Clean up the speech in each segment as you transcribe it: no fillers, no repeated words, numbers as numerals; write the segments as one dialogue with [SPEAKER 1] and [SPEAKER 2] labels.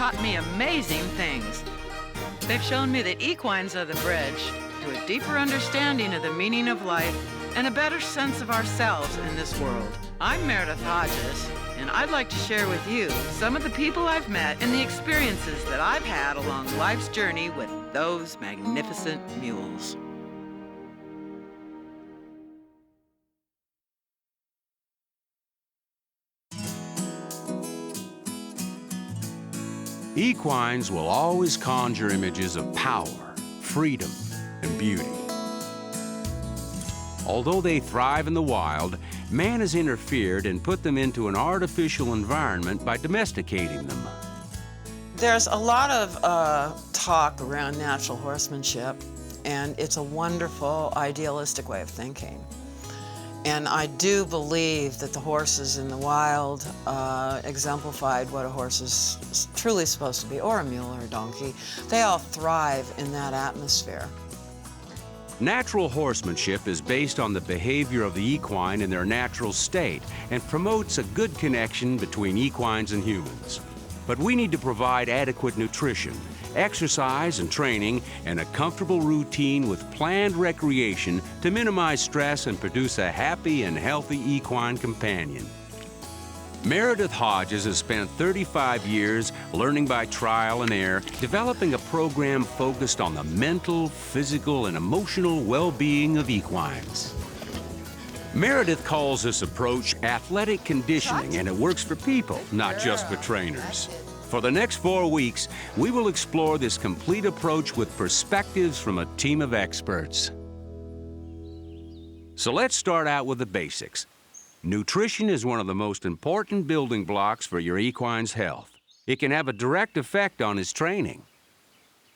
[SPEAKER 1] taught me amazing things. They've shown me that equines are the bridge to a deeper understanding of the meaning of life and a better sense of ourselves in this world. I'm Meredith Hodges, and I'd like to share with you some of the people I've met and the experiences that I've had along life's journey with those magnificent mules.
[SPEAKER 2] Equines will always conjure images of power, freedom, and beauty. Although they thrive in the wild, man has interfered and put them into an artificial environment by domesticating them.
[SPEAKER 3] There's a lot of talk around natural horsemanship, and it's a wonderful, idealistic way of thinking. And I do believe that the horses in the wild exemplified what a horse is truly supposed to be, or a mule or a donkey. They all thrive in that atmosphere.
[SPEAKER 2] Natural horsemanship is based on the behavior of the equine in their natural state and promotes a good connection between equines and humans. But we need to provide adequate nutrition, exercise and training, and a comfortable routine with planned recreation to minimize stress and produce a happy and healthy equine companion. Meredith Hodges has spent 35 years learning by trial and error, developing a program focused on the mental, physical, and emotional well-being of equines. Meredith calls this approach athletic conditioning, and it works for people, not just for trainers. For the next 4 weeks, we will explore this complete approach with perspectives from a team of experts. So let's start out with the basics. Nutrition is one of the most important building blocks for your equine's health. It can have a direct effect on his training.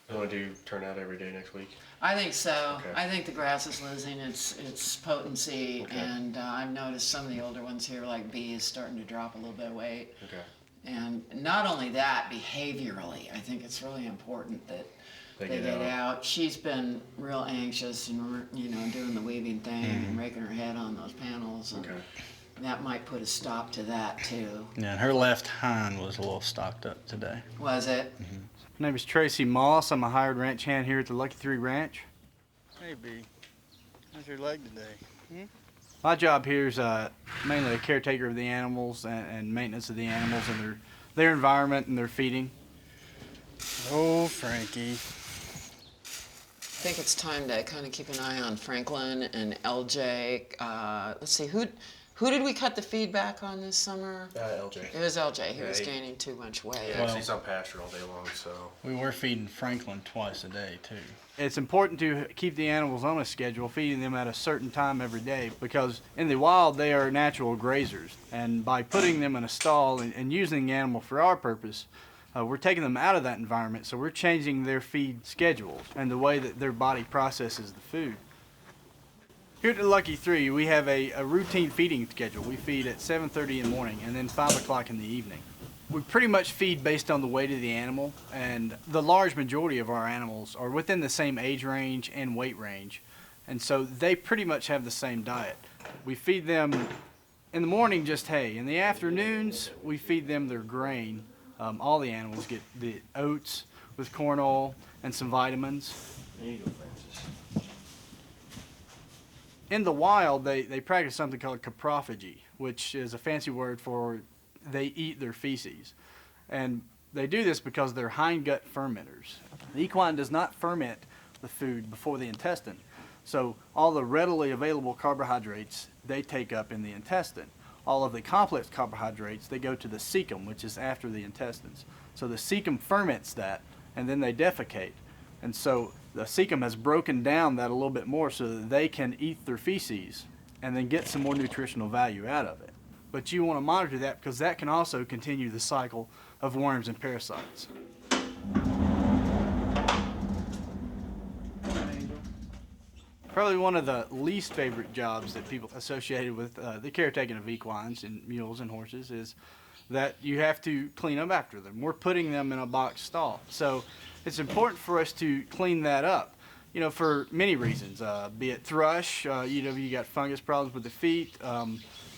[SPEAKER 4] You want to do turnout every day next week?
[SPEAKER 3] I think so.
[SPEAKER 4] Okay.
[SPEAKER 3] I think the grass is losing its potency,
[SPEAKER 4] Okay.
[SPEAKER 3] and I've noticed some of the older ones here, like B, is starting to drop a little bit of weight.
[SPEAKER 4] Okay.
[SPEAKER 3] And not only that, behaviorally, I think it's really important that they get out. She's been real anxious and, you know, doing the weaving thing and raking her head on those panels. And that might put a stop to that, too.
[SPEAKER 5] Yeah, and her left hind was a little stocked up today.
[SPEAKER 3] Was it?
[SPEAKER 6] My name is Tracy Moss. I'm a hired ranch hand here at the Lucky 3 Ranch.
[SPEAKER 5] Hey, B. How's your leg today?
[SPEAKER 6] My job here is mainly a caretaker of the animals and maintenance of the animals and their environment and their feeding.
[SPEAKER 5] Oh, Frankie.
[SPEAKER 3] I think it's time to kind of keep an eye on Franklin and LJ. Let's see, who did we cut the feed back on this summer?
[SPEAKER 4] LJ.
[SPEAKER 3] It was LJ. He was gaining too much weight.
[SPEAKER 4] Yeah, 'cause he's on pasture all day long, so.
[SPEAKER 5] We were feeding Franklin twice a day, too.
[SPEAKER 6] It's important to keep the animals on a schedule, feeding them at a certain time every day, because in the wild they are natural grazers. And by putting them in a stall and using the animal for our purpose, we're taking them out of that environment, so we're changing their feed schedules and the way that their body processes the food. Here at the Lucky 3, we have a routine feeding schedule. We feed at 7:30 in the morning and then 5 o'clock in the evening. We pretty much feed based on the weight of the animal, and the large majority of our animals are within the same age range and weight range, and so they pretty much have the same diet. We feed them in the morning just hay. In the afternoons, we feed them their grain. All the animals get the oats with corn oil and some vitamins.
[SPEAKER 4] There you go, Francis.
[SPEAKER 6] In the wild, they practice something called coprophagy, which is a fancy word for they eat their feces. And they do this because they're hindgut fermenters. The equine does not ferment the food before the intestine. So all the readily available carbohydrates they take up in the intestine. All of the complex carbohydrates, they go to the cecum, which is after the intestines. So the cecum ferments that, and then they defecate. And so the cecum has broken down that a little bit more so that they can eat their feces and then get some more nutritional value out of it. But you want to monitor that because that can also continue the cycle of worms and parasites. Probably one of the least favorite jobs that people associated with the caretaking of equines and mules and horses is that you have to clean up after them. We're putting them in a box stall. So it's important for us to clean that up, you know, for many reasons, be it thrush, you got fungus problems with the feet,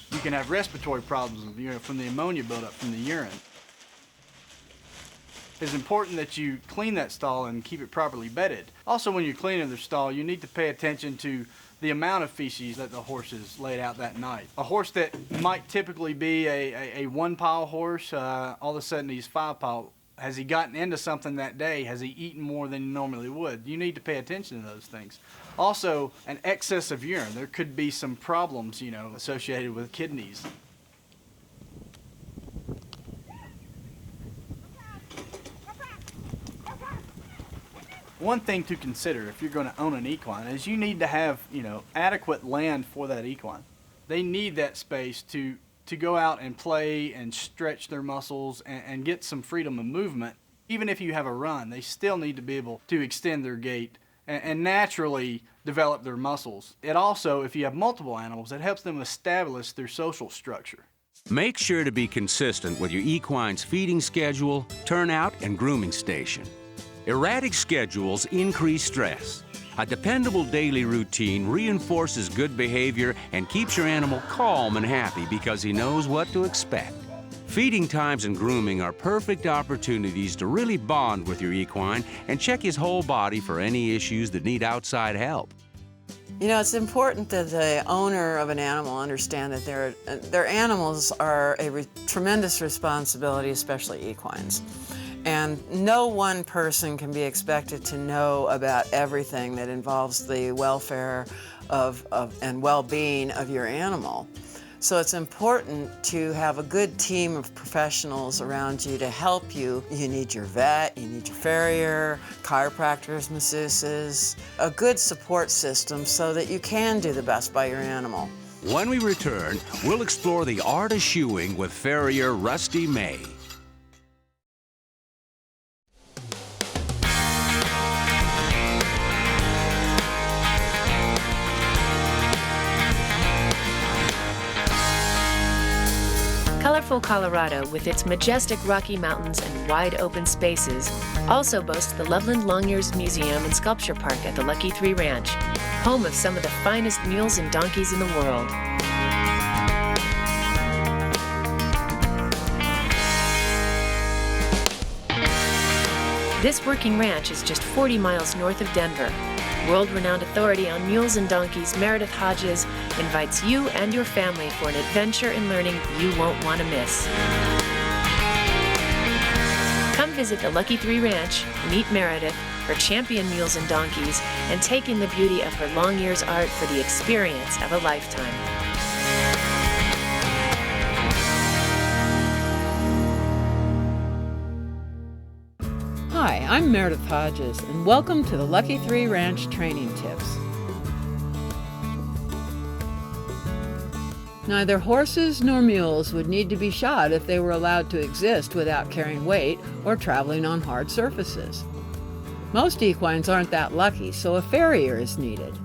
[SPEAKER 6] you can have respiratory problems, you know, from the ammonia buildup from the urine. it's important that you clean that stall and keep it properly bedded. Also, when you're cleaning the stall, you need to pay attention to the amount of feces that the horse has laid out that night. A horse that might typically be a one-pile horse, all of a sudden he's 5-pile. Has he gotten into something that day? Has he eaten more than he normally would? You need to pay attention to those things. Also, an excess of urine. There could be some problems, associated with kidneys. One thing to consider if you're going to own an equine is you need to have, adequate land for that equine. They need that space to go out and play and stretch their muscles and get some freedom of movement. Even if you have a run, they still need to be able to extend their gait and naturally develop their muscles. It also, if you have multiple animals, it helps them establish their social structure.
[SPEAKER 2] Make sure to be consistent with your equine's feeding schedule, turnout, and grooming station. Erratic schedules increase stress. A dependable daily routine reinforces good behavior and keeps your animal calm and happy because he knows what to expect. Feeding times and grooming are perfect opportunities to really bond with your equine and check his whole body for any issues that need outside help.
[SPEAKER 3] It's important that the owner of an animal understand that their animals are a tremendous responsibility, especially equines. And no one person can be expected to know about everything that involves the welfare and well-being of your animal. So it's important to have a good team of professionals around you to help you. You need your vet, you need your farrier, chiropractors, masseuses, a good support system so that you can do the best by your animal.
[SPEAKER 2] When we return, we'll explore the art of shoeing with farrier Rusty May.
[SPEAKER 7] Colorful Colorado, with its majestic Rocky Mountains and wide open spaces, also boasts the Loveland Long Years Museum and Sculpture Park at the Lucky 3 Ranch, home of some of the finest mules and donkeys in the world. This working ranch is just 40 miles north of Denver. World-renowned authority on mules and donkeys, Meredith Hodges, invites you and your family for an adventure in learning you won't want to miss. Come visit the Lucky 3 Ranch, meet Meredith, her champion mules and donkeys, and take in the beauty of her long years art for the experience of a lifetime.
[SPEAKER 3] Hi, I'm Meredith Hodges, and welcome to the Lucky 3 Ranch Training Tips. Neither horses nor mules would need to be shod if they were allowed to exist without carrying weight or traveling on hard surfaces. Most equines aren't that lucky, so a farrier is needed.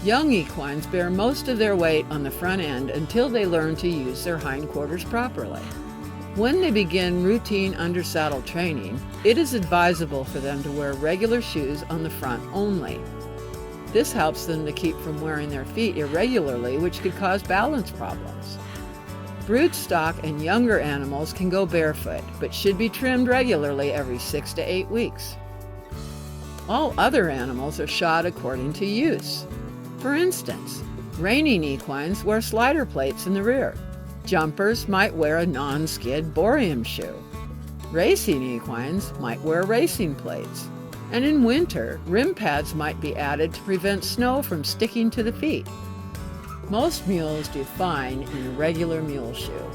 [SPEAKER 3] Young equines bear most of their weight on the front end until they learn to use their hindquarters properly. When they begin routine under-saddle training, it is advisable for them to wear regular shoes on the front only. This helps them to keep from wearing their feet irregularly, which could cause balance problems. Broodstock and younger animals can go barefoot, but should be trimmed regularly every 6 to 8 weeks. All other animals are shod according to use. For instance, reining equines wear slider plates in the rear. Jumpers might wear a non-skid borium shoe. Racing equines might wear racing plates. And in winter, rim pads might be added to prevent snow from sticking to the feet. Most mules do fine in a regular mule shoe.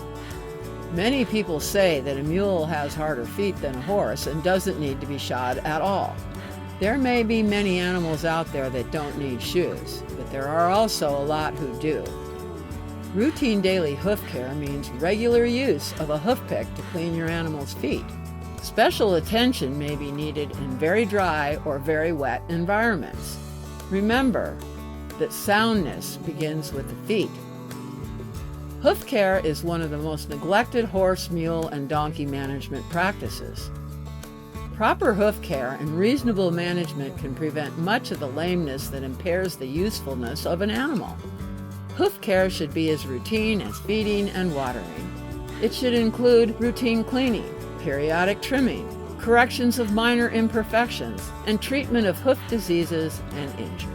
[SPEAKER 3] Many people say that a mule has harder feet than a horse and doesn't need to be shod at all. There may be many animals out there that don't need shoes, but there are also a lot who do. Routine daily hoof care means regular use of a hoof pick to clean your animal's feet. Special attention may be needed in very dry or very wet environments. Remember that soundness begins with the feet. Hoof care is one of the most neglected horse, mule, and donkey management practices. Proper hoof care and reasonable management can prevent much of the lameness that impairs the usefulness of an animal. Hoof care should be as routine as feeding and watering. It should include routine cleaning, periodic trimming,
[SPEAKER 1] corrections of minor imperfections, and treatment of hoof diseases and injuries.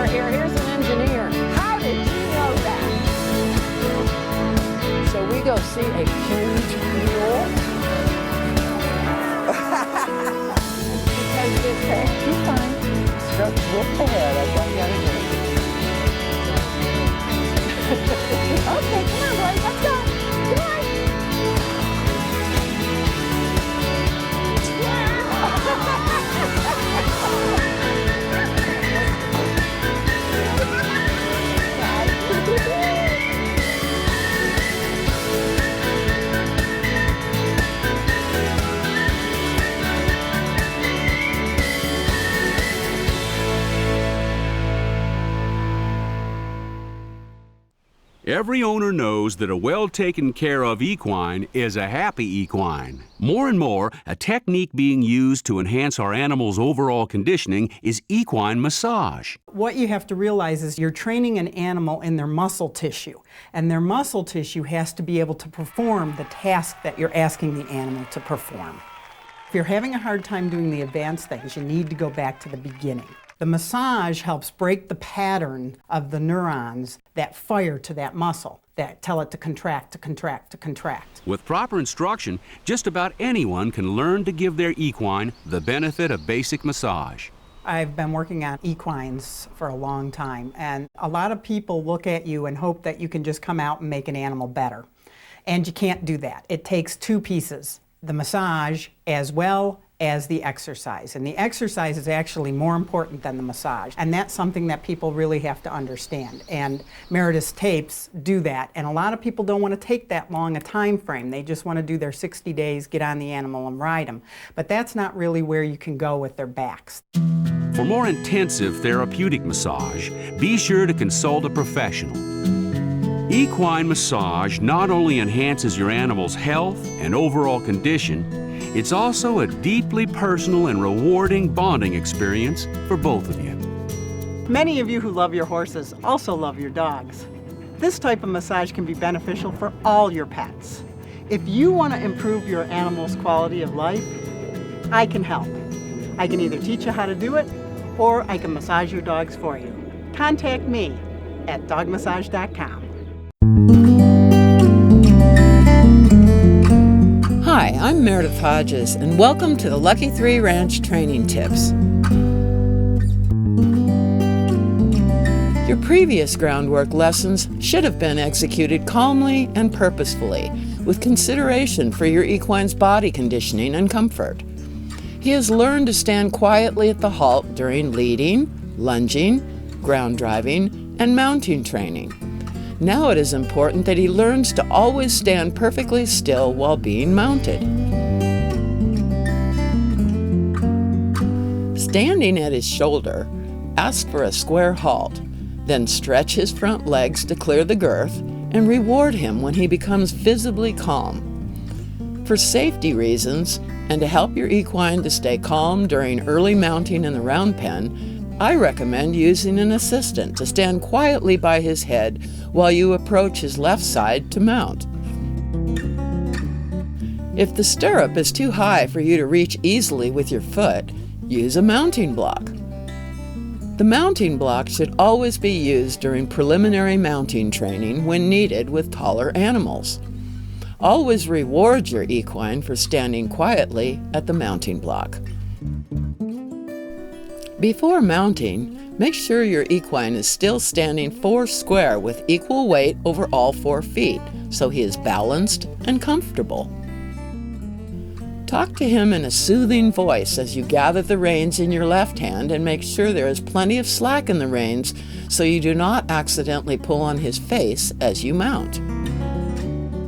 [SPEAKER 3] Here's an engineer. How did you know that? So we go see a huge mule. Because this thing, you're fine. Struck with the head, that's all you gotta do. Okay, come on, boys, let's go. Come on.
[SPEAKER 2] Every owner knows that a well-taken care of equine is a happy equine. More and more, a technique being used to enhance our animal's overall conditioning is equine massage.
[SPEAKER 8] What you have to realize is you're training an animal in their muscle tissue, and their muscle tissue has to be able to perform the task that you're asking the animal to perform. If you're having a hard time doing the advanced things, you need to go back to the beginning. The massage helps break the pattern of the neurons that fire to that muscle, that tell it to contract, to contract, to contract.
[SPEAKER 2] With proper instruction, just about anyone can learn to give their equine the benefit of basic massage.
[SPEAKER 8] I've been working on equines for a long time, and a lot of people look at you and hope that you can just come out and make an animal better. And you can't do that. It takes two pieces, the massage as well as the exercise. And the exercise is actually more important than the massage. And that's something that people really have to understand. And Meredith's tapes do that. And a lot of people don't want to take that long a time frame. They just want to do their 60 days, get on the animal and ride them. But that's not really where you can go with their backs.
[SPEAKER 2] For more intensive therapeutic massage, be sure to consult a professional. Equine massage not only enhances your animal's health and overall condition, it's also a deeply personal and rewarding bonding experience for both of you.
[SPEAKER 8] Many of you who love your horses also love your dogs. This type of massage can be beneficial for all your pets. If you want to improve your animal's quality of life, I can help. I can either teach you how to do it, or I can massage your dogs for you. Contact me at dogmassage.com.
[SPEAKER 3] Hi, I'm Meredith Hodges, and welcome to the Lucky 3 Ranch Training Tips. Your previous groundwork lessons should have been executed calmly and purposefully, with consideration for your equine's body conditioning and comfort. He has learned to stand quietly at the halt during leading, lunging, ground driving, and mounting training. Now it is important that he learns to always stand perfectly still while being mounted. Standing at his shoulder, ask for a square halt, then stretch his front legs to clear the girth and reward him when he becomes visibly calm. For safety reasons, and to help your equine to stay calm during early mounting in the round pen, I recommend using an assistant to stand quietly by his head while you approach his left side to mount. If the stirrup is too high for you to reach easily with your foot, use a mounting block. The mounting block should always be used during preliminary mounting training when needed with taller animals. Always reward your equine for standing quietly at the mounting block. Before mounting, Make sure your equine is still standing 4 square with equal weight over all 4 feet, so he is balanced and comfortable. Talk to him in a soothing voice as you gather the reins in your left hand, and make sure there is plenty of slack in the reins so you do not accidentally pull on his face as you mount.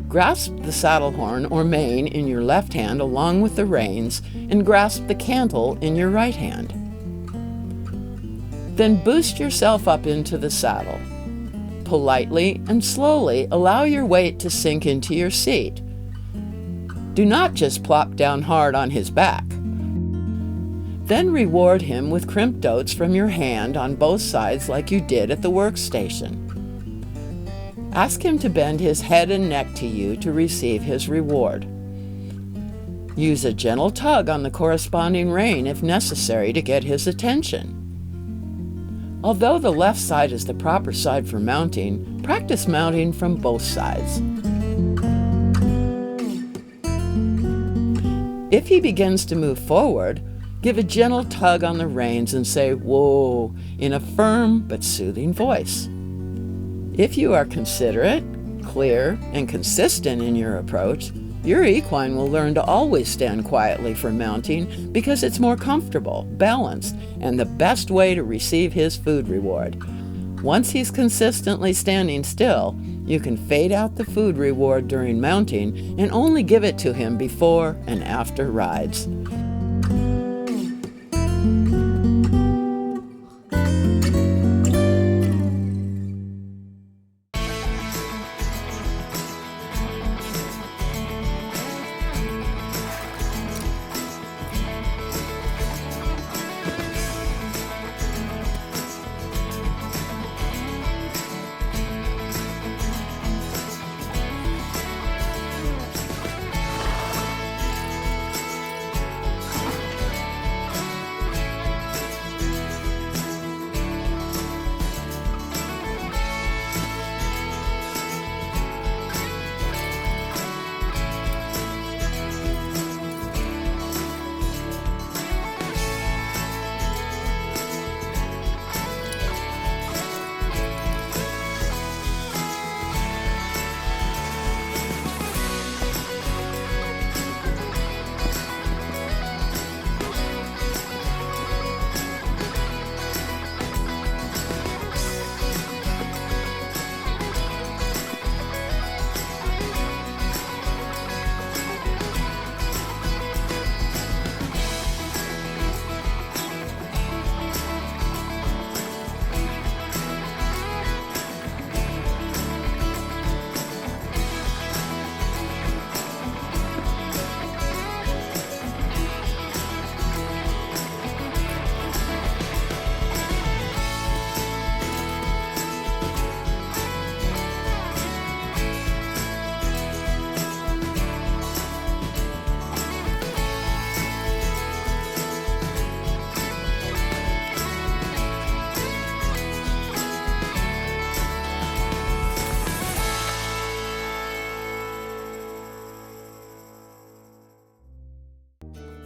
[SPEAKER 3] Grasp the saddle horn or mane in your left hand along with the reins, and grasp the cantle in your right hand. Then boost yourself up into the saddle. Politely and slowly allow your weight to sink into your seat. Do not just plop down hard on his back. Then reward him with crimped oats from your hand on both sides like you did at the workstation. Ask him to bend his head and neck to you to receive his reward. Use a gentle tug on the corresponding rein if necessary to get his attention. Although the left side is the proper side for mounting, practice mounting from both sides. If he begins to move forward, give a gentle tug on the reins and say, "Whoa," in a firm but soothing voice. If you are considerate, clear, and consistent in your approach, your equine will learn to always stand quietly for mounting because it's more comfortable, balanced, and the best way to receive his food reward. Once he's consistently standing still, you can fade out the food reward during mounting and only give it to him before and after rides.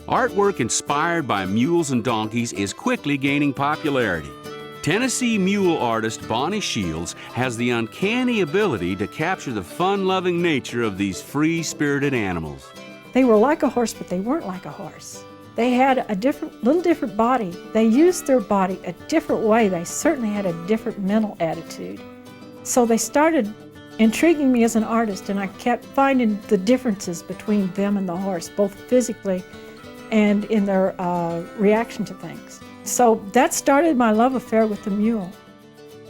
[SPEAKER 2] Artwork inspired by mules and donkeys is quickly gaining popularity. Tennessee mule artist Bonnie Shields has the uncanny ability to capture the fun-loving nature of these free-spirited animals.
[SPEAKER 9] They were like a horse, but they weren't like a horse. They had a little different body. They used their body a different way. They certainly had a different mental attitude. So they started intriguing me as an artist, and I kept finding the differences between them and the horse, both physically and in their reaction to things. So that started my love affair with the mule.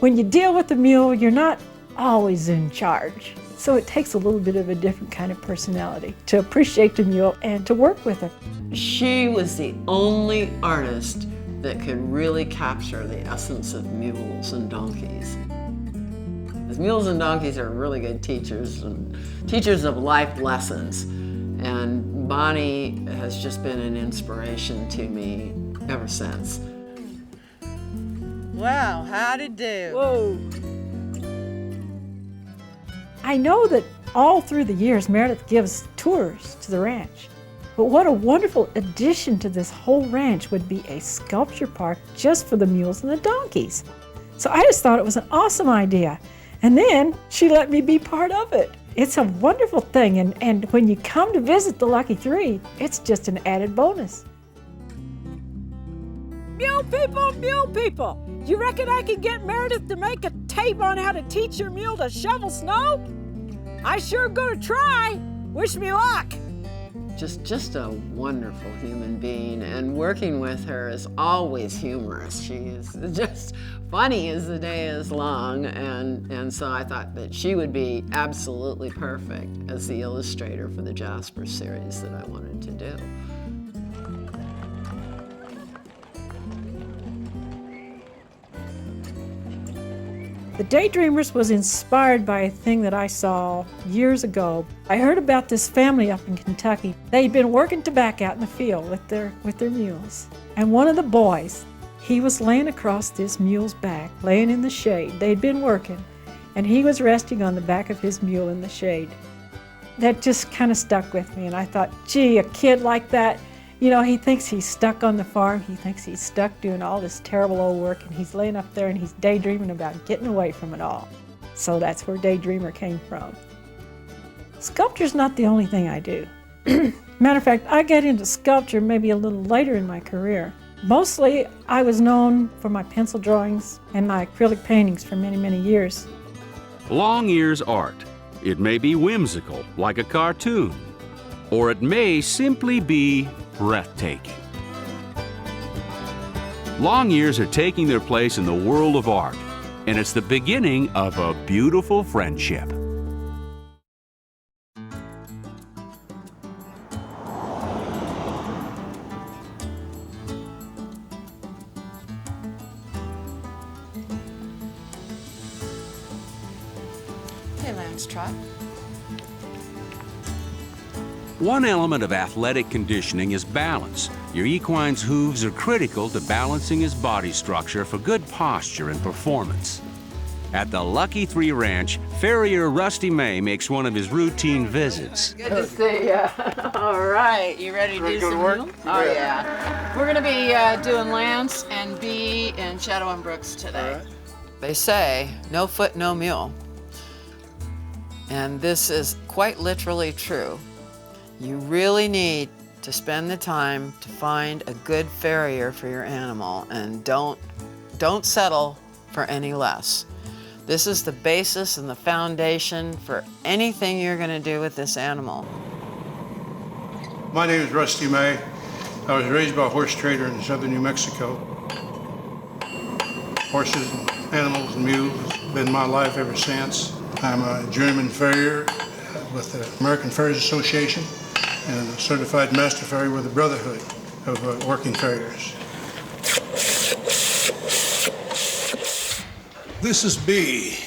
[SPEAKER 9] When you deal with the mule, you're not always in charge. So it takes a little bit of a different kind of personality to appreciate the mule and to work with her.
[SPEAKER 3] She was the only artist that could really capture the essence of mules and donkeys. Because mules and donkeys are really good teachers and teachers of life lessons. And Bonnie has just been an inspiration to me ever since.
[SPEAKER 1] Wow, how'd it do?
[SPEAKER 9] Whoa. I know that all through the years, Meredith gives tours to the ranch. But what a wonderful addition to this whole ranch would be a sculpture park just for the mules and the donkeys. So I just thought it was an awesome idea. And then she let me be part of it. It's a wonderful thing, and when you come to visit the Lucky Three, it's just an added bonus.
[SPEAKER 10] Mule people, you reckon I can get Meredith to make a tape on how to teach your mule to shovel snow? I sure gonna try. Wish me luck.
[SPEAKER 3] Just a wonderful human being, and working with her is always humorous. She is just funny as the day is long, and so I thought that she would be absolutely perfect as the illustrator for the Jasper series that I wanted to do.
[SPEAKER 9] The Daydreamers was inspired by a thing that I saw years ago. I heard about this family up in Kentucky. They'd been working tobacco out in the field with their mules. And one of the boys, he was laying across this mule's back, laying in the shade. They'd been working, and he was resting on the back of his mule in the shade. That just kind of stuck with me, and I thought, gee, a kid like that, you know, he thinks he's stuck on the farm. He thinks he's stuck doing all this terrible old work, and he's laying up there and he's daydreaming about getting away from it all. So that's where Daydreamer came from. Sculpture's not the only thing I do. Matter of fact, I got into sculpture maybe a little later in my career. Mostly, I was known for my pencil drawings and my acrylic paintings for many, many years.
[SPEAKER 2] Long ears art. It may be whimsical, like a cartoon, or it may simply be breathtaking. Long ears are taking their place in the world of art, and it's the beginning of a beautiful friendship.
[SPEAKER 3] Hey, Lance Trot.
[SPEAKER 2] One element of athletic conditioning is balance. Your equine's hooves are critical to balancing his body structure for good posture and performance. At the Lucky Three Ranch, farrier Rusty May makes one of his routine visits.
[SPEAKER 3] Good to see you. All right, you ready to do some
[SPEAKER 5] work?
[SPEAKER 3] mule? Oh, yeah. We're going to be doing Lance and Bee and Shadow and Brooks today. Right. They say, no foot, no mule. And this is quite literally true. You really need to spend the time to find a good farrier for your animal, and don't settle for any less. This is the basis and the foundation for anything you're going to do with this animal.
[SPEAKER 11] My name is Rusty May. I was raised by a horse trader in southern New Mexico. Horses, and animals, and mules have been my life ever since. I'm a journeyman farrier with the American Farriers Association and a certified master farrier with the Brotherhood of Working Farriers. This is Bee.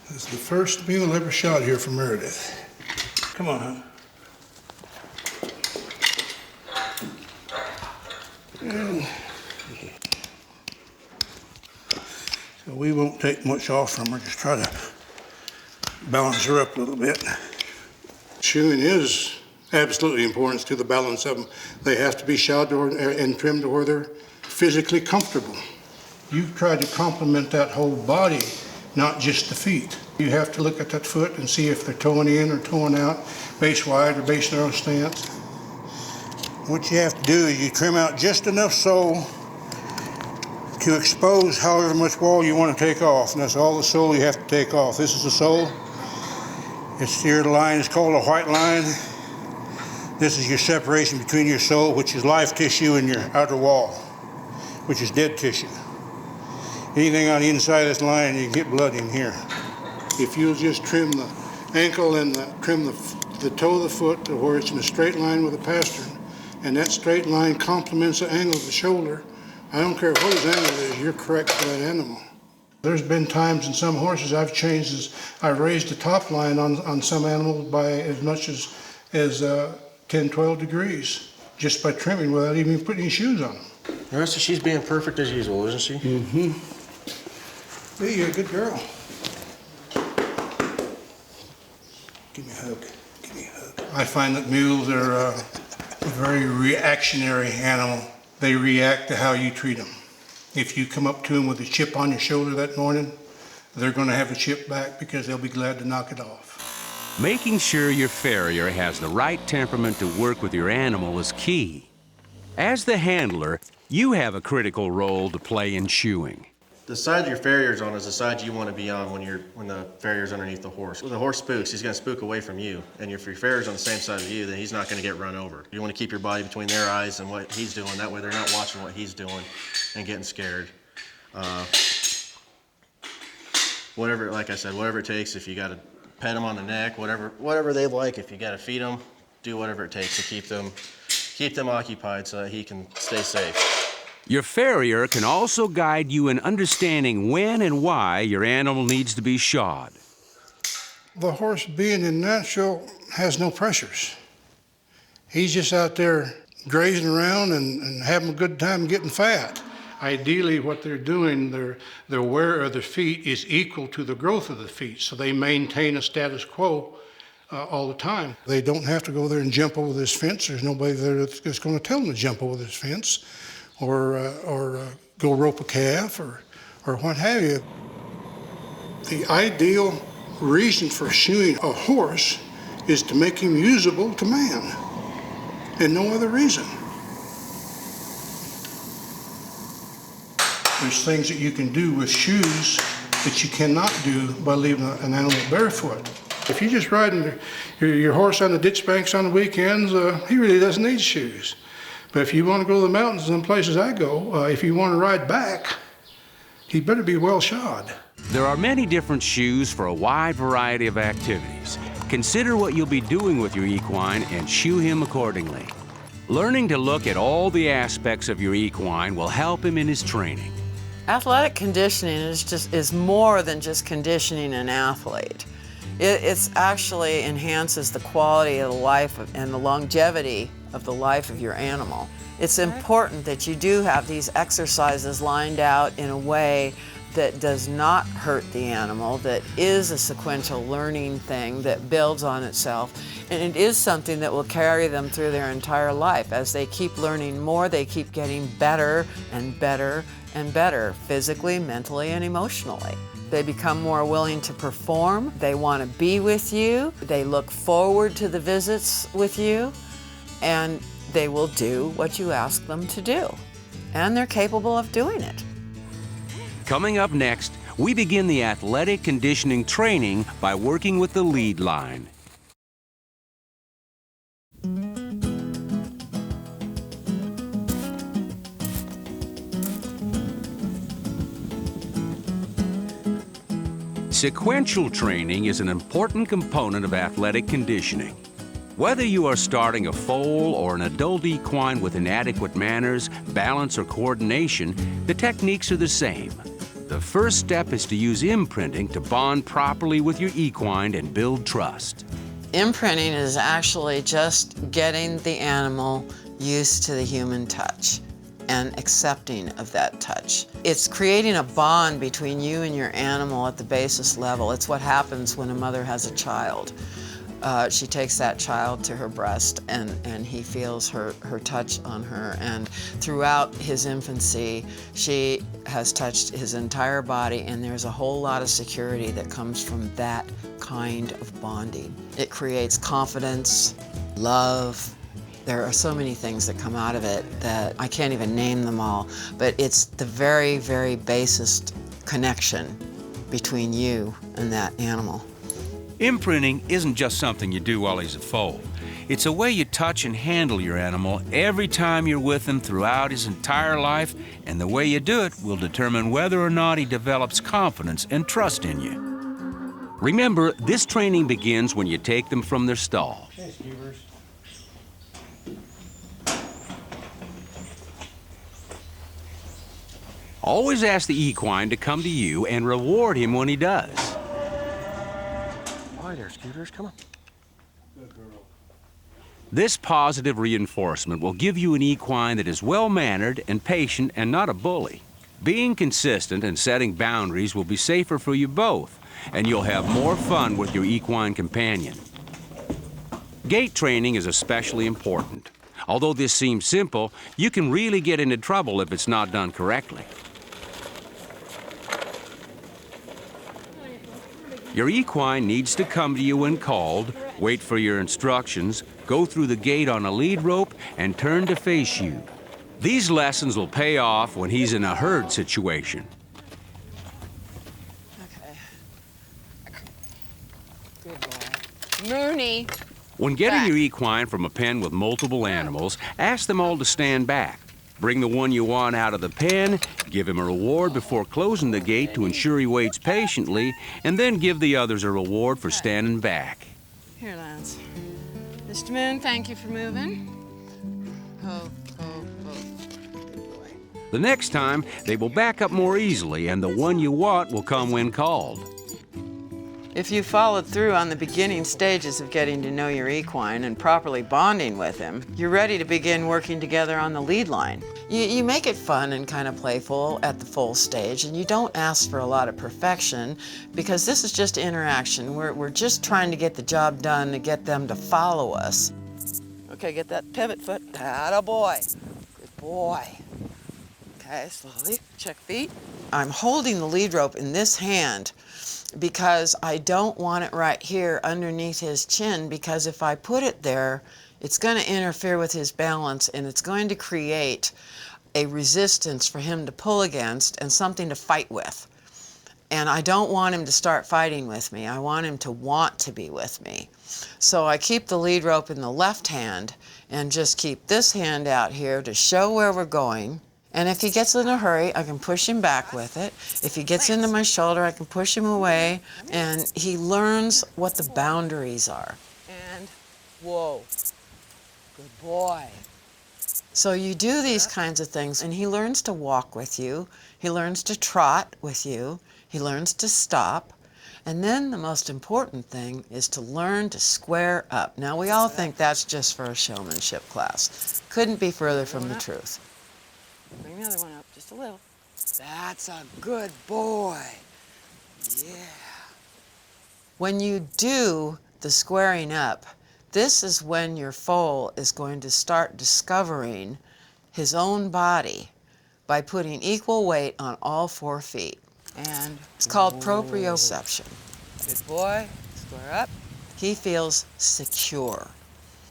[SPEAKER 11] This is the first mule ever shot here from Meredith. Come on, huh? And so we won't take much off from her, just try to balance her up a little bit. Shoeing is absolutely important to the balance of them. They have to be shod and trimmed to where they're physically comfortable. You've tried to complement that whole body, not just the feet. You have to look at that foot and see if they're toeing in or toeing out, base wide or base narrow stance. What you have to do is you trim out just enough sole to expose however much wall you want to take off, and that's all the sole you have to take off. This is the sole. It's here, the line is called a white line. This is your separation between your sole, which is live tissue, and your outer wall, which is dead tissue. Anything on the inside of this line, you get blood in here. If you'll just trim the ankle and trim the toe of the foot to where it's in a straight line with a pastern, and that straight line complements the angle of the shoulder, I don't care what his angle is, you're correct for that animal. There's been times in some horses I've raised the top line on some animals by as much as 10, 12 degrees, just by trimming without even putting any shoes on them.
[SPEAKER 4] The rest of she's being perfect as usual, isn't she?
[SPEAKER 11] Mm-hmm. Hey, you're a good girl. Give me a hug. Give me a hug. I find that mules are a very reactionary animal. They react to how you treat them. If you come up to them with a chip on your shoulder that morning, they're going to have a chip back because they'll be glad to knock it off.
[SPEAKER 2] Making sure your farrier has the right temperament to work with your animal is key. As the handler, you have a critical role to play in shoeing.
[SPEAKER 4] The side your farrier's on is the side you want to be on when the farrier's underneath the horse. When the horse spooks, he's going to spook away from you. And if your farrier's on the same side of you, then he's not going to get run over. You want to keep your body between their eyes and what he's doing. That way they're not watching what he's doing and getting scared. Whatever, like I said, whatever it takes. If you got to pet them on the neck, whatever they like. If you got to feed them, do whatever it takes to keep them occupied so that he can stay safe.
[SPEAKER 2] Your farrier can also guide you in understanding when and why your animal needs to be shod.
[SPEAKER 11] The horse, being in natural, has no pressures. He's just out there grazing around and having a good time getting fat. Ideally, what they're doing, their wear of the feet is equal to the growth of the feet, so they maintain a status quo all the time. They don't have to go there and jump over this fence. There's nobody there that's going to tell them to jump over this fence or go rope a calf or what have you. The ideal reason for shoeing a horse is to make him usable to man, and no other reason. There's things that you can do with shoes that you cannot do by leaving an animal barefoot. If you're just riding your horse on the ditch banks on the weekends, he really doesn't need shoes. But if you want to go to the mountains and places I go, if you want to ride back, he better be well shod.
[SPEAKER 2] There are many different shoes for a wide variety of activities. Consider what you'll be doing with your equine and shoe him accordingly. Learning to look at all the aspects of your equine will help him in his training.
[SPEAKER 3] Athletic conditioning is more than just conditioning an athlete. It actually enhances the quality of the life and the longevity of the life of your animal. It's important that you do have these exercises lined out in a way that does not hurt the animal, that is a sequential learning thing that builds on itself, and it is something that will carry them through their entire life. As they keep learning more, they keep getting better and better and better, physically, mentally, and emotionally. They become more willing to perform, they want to be with you, they look forward to the visits with you, and they will do what you ask them to do. And they're capable of doing it.
[SPEAKER 2] Coming up next, we begin the athletic conditioning training by working with the lead line. Sequential training is an important component of athletic conditioning. Whether you are starting a foal or an adult equine with inadequate manners, balance, or coordination, the techniques are the same. The first step is to use imprinting to bond properly with your equine and build trust.
[SPEAKER 3] Imprinting is actually just getting the animal used to the human touch and accepting of that touch. It's creating a bond between you and your animal at the basis level. It's what happens when a mother has a child. She takes that child to her breast and he feels her touch on her, and throughout his infancy she has touched his entire body, and there's a whole lot of security that comes from that kind of bonding. It creates confidence, love. There are so many things that come out of it that I can't even name them all, but it's the very, very basest connection between you and that animal.
[SPEAKER 2] Imprinting isn't just something you do while he's a foal. It's a way you touch and handle your animal every time you're with him throughout his entire life, and the way you do it will determine whether or not he develops confidence and trust in you. Remember, this training begins when you take them from their stall. Always ask the equine to come to you and reward him when he does.
[SPEAKER 4] Hi there, Scooters, come on.
[SPEAKER 11] Good girl.
[SPEAKER 2] This positive reinforcement will give you an equine that is well-mannered and patient and not a bully. Being consistent and setting boundaries will be safer for you both, and you'll have more fun with your equine companion. Gait training is especially important. Although this seems simple, you can really get into trouble if it's not done correctly. Your equine needs to come to you when called, wait for your instructions, go through the gate on a lead rope, and turn to face you. These lessons will pay off when he's in a herd situation.
[SPEAKER 3] Okay. Good boy. Mooney.
[SPEAKER 2] When getting your equine from a pen with multiple animals, ask them all to stand back. Bring the one you want out of the pen, give him a reward before closing the gate to ensure he waits patiently, and then give the others a reward for standing back.
[SPEAKER 3] Here, Lance. Mr. Moon, thank you for moving. Ho, ho, ho. Good boy.
[SPEAKER 2] The next time, they will back up more easily, and the one you want will come when called.
[SPEAKER 3] If you followed through on the beginning stages of getting to know your equine and properly bonding with him, you're ready to begin working together on the lead line. You make it fun and kind of playful at the foal stage, and you don't ask for a lot of perfection because this is just interaction. We're just trying to get the job done to get them to follow us. Okay, get that pivot foot. Atta boy. Good boy. Okay, slowly. Check feet. I'm holding the lead rope in this hand because I don't want it right here underneath his chin, because if I put it there, it's going to interfere with his balance and it's going to create a resistance for him to pull against and something to fight with. And I don't want him to start fighting with me. I want him to want to be with me. So I keep the lead rope in the left hand and just keep this hand out here to show where we're going. And if he gets in a hurry, I can push him back with it. If he gets into my shoulder, I can push him away. And he learns what the boundaries are. And whoa, good boy. So you do these kinds of things, and he learns to walk with you. He learns to trot with you. He learns to stop. And then the most important thing is to learn to square up. Now, we all think that's just for a showmanship class. Couldn't be further from the truth. Bring the other one up just a little. That's a good boy. Yeah. When you do the squaring up, this is when your foal is going to start discovering his own body by putting equal weight on all 4 feet. And it's called proprioception. Good boy. Square up. He feels secure.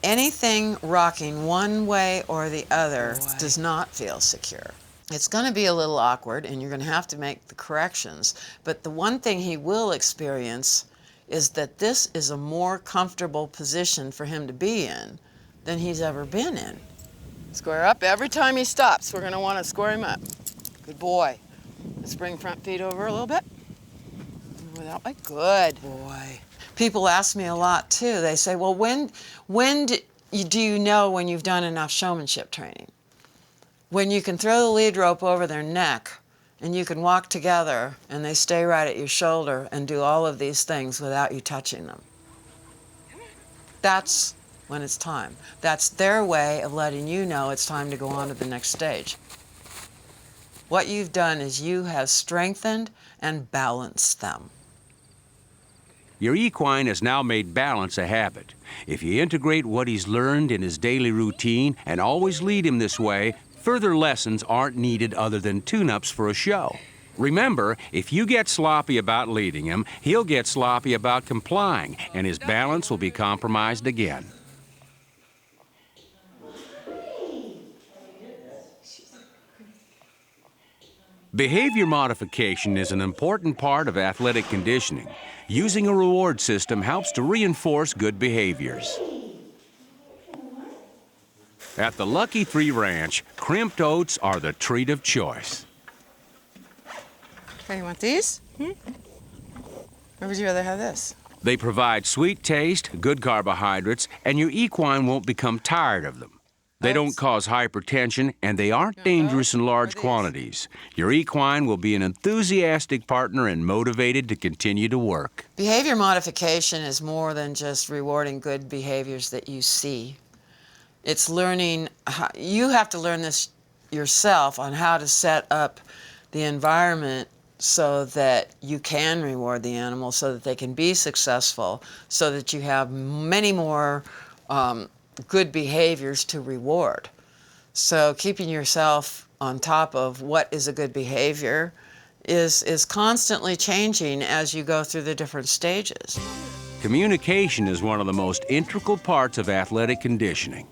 [SPEAKER 3] Anything rocking one way or the other does not feel secure. It's going to be a little awkward, and you're going to have to make the corrections. But the one thing he will experience is that this is a more comfortable position for him to be in than he's ever been in. Square up. Every time he stops, we're going to want to square him up. Good boy. Let's bring front feet over a little bit. That way. Good boy. People ask me a lot, too. They say, well, when do you know when you've done enough showmanship training? When you can throw the lead rope over their neck and you can walk together and they stay right at your shoulder and do all of these things without you touching them. That's when it's time. That's their way of letting you know it's time to go on to the next stage. What you've done is you have strengthened and balanced them.
[SPEAKER 2] Your equine has now made balance a habit. If you integrate what he's learned in his daily routine and always lead him this way, further lessons aren't needed other than tune-ups for a show. Remember, if you get sloppy about leading him, he'll get sloppy about complying, and his balance will be compromised again. Behavior modification is an important part of athletic conditioning. Using a reward system helps to reinforce good behaviors. At the Lucky 3 Ranch, crimped oats are the treat of choice.
[SPEAKER 3] Okay, you want these? Or would you rather have this?
[SPEAKER 2] They provide sweet taste, good carbohydrates, and your equine won't become tired of them. They don't cause hypertension, and they aren't dangerous in large quantities. Your equine will be an enthusiastic partner and motivated to continue to work.
[SPEAKER 3] Behavior modification is more than just rewarding good behaviors that you see. It's learning, you have to learn this yourself on how to set up the environment so that you can reward the animal, so that they can be successful, so that you have many more good behaviors to reward. So keeping yourself on top of what is a good behavior is constantly changing as you go through the different stages.
[SPEAKER 2] Communication is one of the most integral parts of athletic conditioning.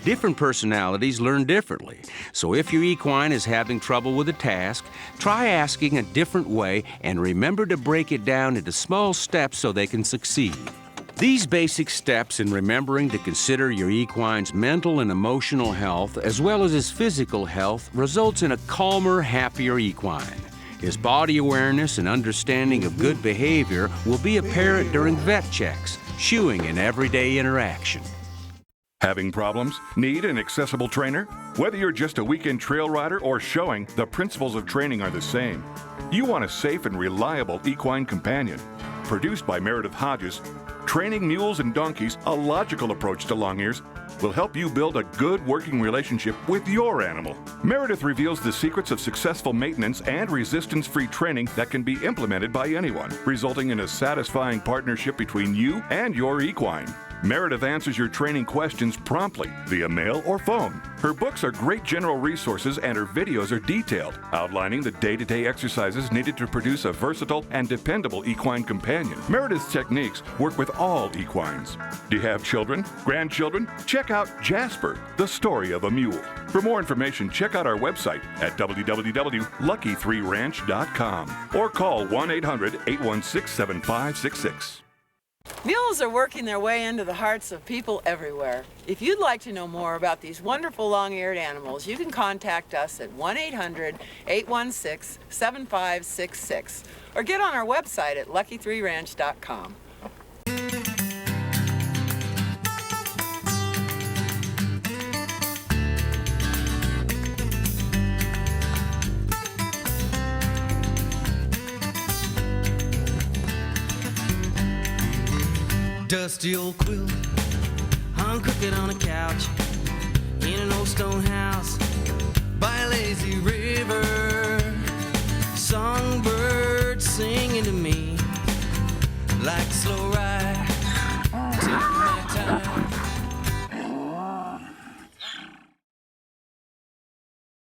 [SPEAKER 2] Different personalities learn differently, so if your equine is having trouble with a task, try asking a different way and remember to break it down into small steps so they can succeed. These basic steps in remembering to consider your equine's mental and emotional health as well as his physical health results in a calmer, happier equine. His body awareness and understanding of good behavior will be apparent during vet checks, shoeing, and everyday interaction.
[SPEAKER 12] Having problems? Need an accessible trainer? Whether you're just a weekend trail rider or showing, the principles of training are the same. You want a safe and reliable equine companion. Produced by Meredith Hodges, Training Mules and Donkeys, a logical approach to long ears, will help you build a good working relationship with your animal. Meredith reveals the secrets of successful maintenance and resistance-free training that can be implemented by anyone, resulting in a satisfying partnership between you and your equine. Meredith answers your training questions promptly via mail or phone. Her books are great general resources and her videos are detailed, outlining the day-to-day exercises needed to produce a versatile and dependable equine companion. Meredith's techniques work with all equines. Do you have children, grandchildren? Check out Jasper, the story of a mule. For more information, check out our website at www.lucky3ranch.com or call 1-800-816-7566.
[SPEAKER 1] Mules are working their way into the hearts of people everywhere. If you'd like to know more about these wonderful long-eared animals, you can contact us at 1-800-816-7566 or get on our website at lucky3ranch.com.
[SPEAKER 13] Dusty old quilt hung crooked on a couch in an old stone house by a lazy river.